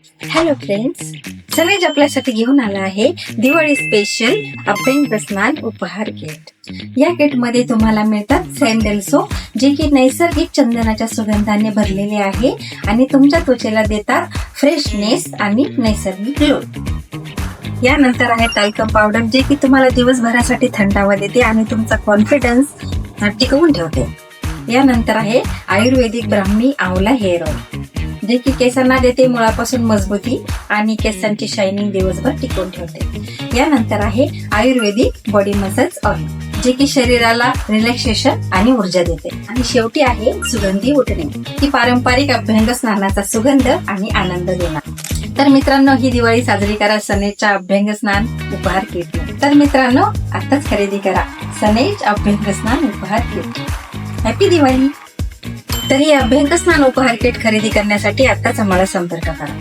Hello friends, सनेज आपल्यासाठी घेऊन आला आहे दिवाळी स्पेशल अभ्यंग स्नान उपहार किट. या किट मध्ये तुम्हाला मिळतात सॅन्डल सोप, जे की नैसर्गिक चंदनाच्या सुगंधाने भरलेले आहे आणि तुमच्या त्वचेला देतात फ्रेशनेस आणि नैसर्गिक ग्लो. यानंतर आहे टाल्कम पावडर, जे की तुम्हाला दिवसभरासाठी थंडावा देते आणि तुमचा कॉन्फिडन्स टिकवून ठेवते. यानंतर आहे आयुर्वेदिक ब्राह्मी आवला हेअर ऑइल, जे की केसांना देते मुळापासून मजबूती आणि केसांची शायनिंग दिवसभर टिकवून ठेवते. यानंतर आहे आयुर्वेदिक बॉडी मसाज ऑइल, जे की शरीराला रिलॅक्सेशन आणि ऊर्जा देते. आणि शेवटी आहे सुगंधी उठणे, की पारंपरिक अभ्यंग स्नानाचा सुगंध आणि आनंद देणार. तर मित्रांनो, ही दिवाळी साजरी करा सनेजच्या अभ्यंग स्नान उपहार किट. तर मित्रांनो, आताच खरेदी करा सनेज अभ्यंग स्नान उपहार किट. हॅपी दिवाळी. तर ही अभ्यंग स्नान उपहार किट खरेदी करण्यासाठी आताच आम्हाला संपर्क करा.